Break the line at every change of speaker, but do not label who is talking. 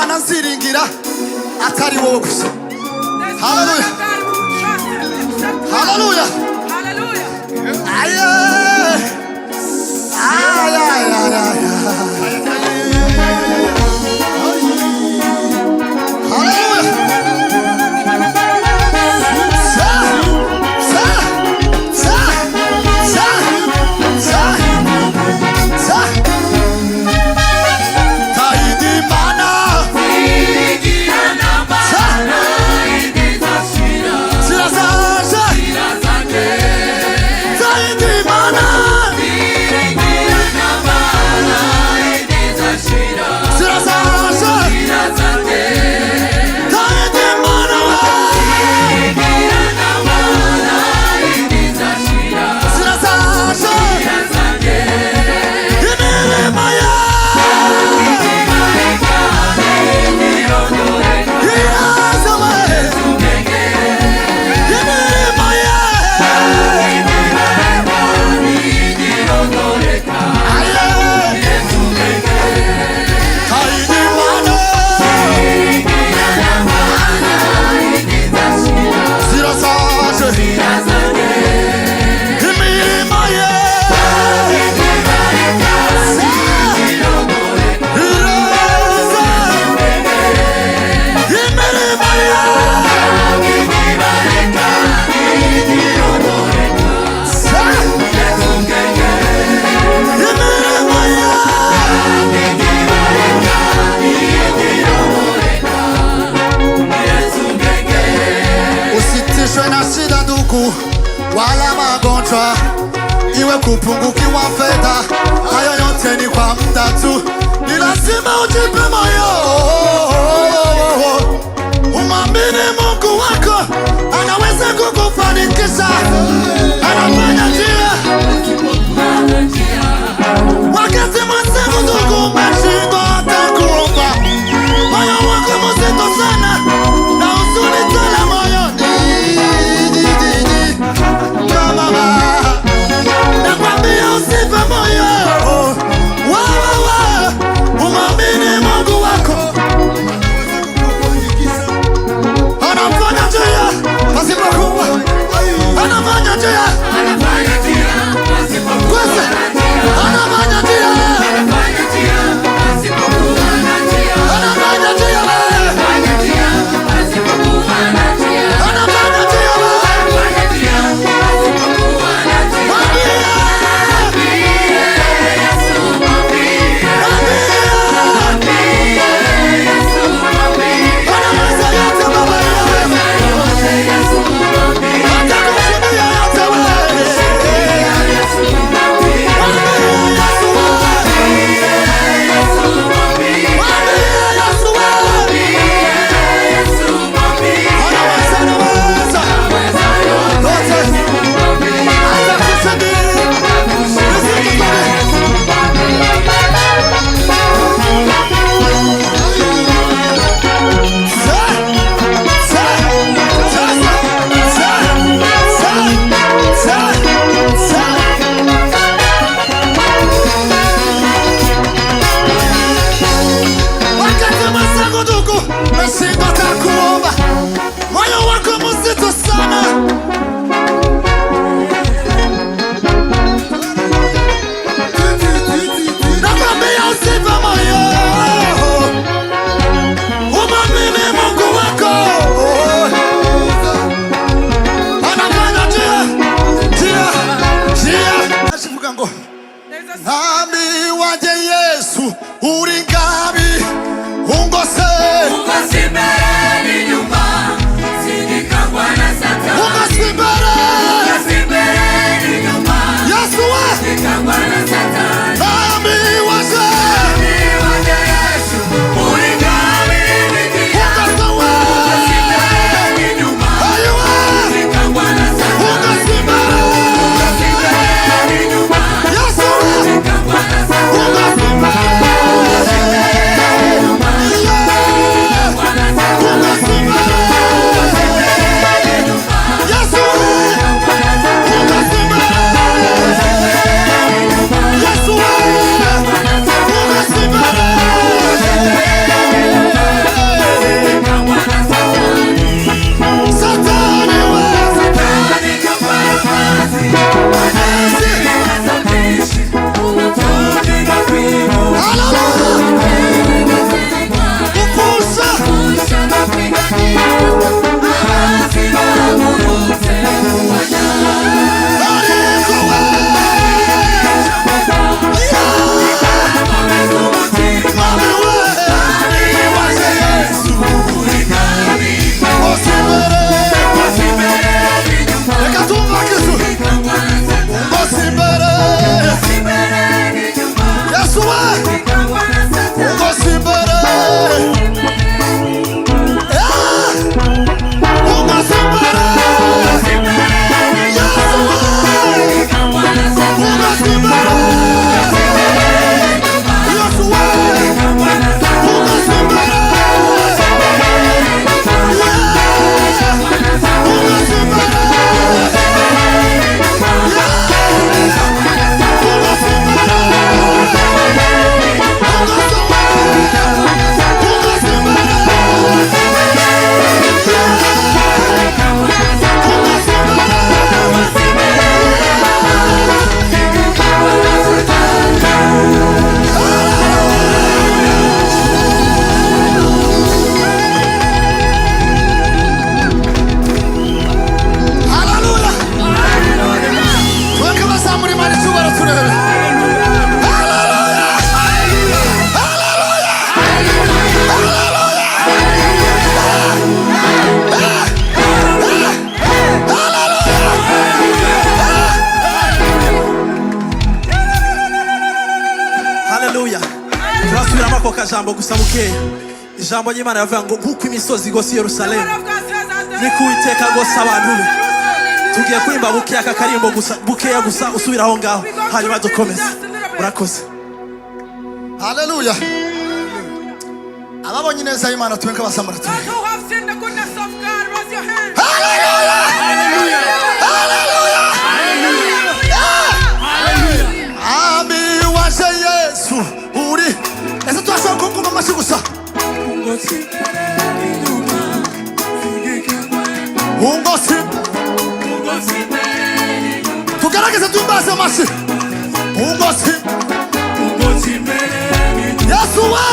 Mana nziringira atari wowe gusa. Haleluya, haleluya, haleluya. Aye, ay, ay, ay, ay. Wala magonjwa iwe kupungukiwa fedha, hayo yote ni kwa muda tu. Ni lazima ujipe moyo, umwamini Mungu wako anaweza kukufanikisha. Anafanya njia wakati mwenzenu ndugu umeshindwa hata kuomba. Moyo wako mzito sana na huzuni tele moyoni. Nakwambia usife moyo, umwamini Mungu wako
akajambo gusa bukeya. Ijambo ry'Imana yavuga ngo nkuko imisozi igose Yerusalemu niko Uwiteka agose abantu be. Tugiye kurimba bukeya aka karimbo gusa, bukeya gusa usubira aho ngaho hanyuma dukomeze. Murakoze.
Haleluya. Ababonye neza y'Imana tumenka basamuratu. Haleluya. Haleluya. Ami waje Yesu uri. Ese twashaka kumva amashi gusa. Ungosi. Tugaragaze tumbaze amashi. Ungosi. Yesu wa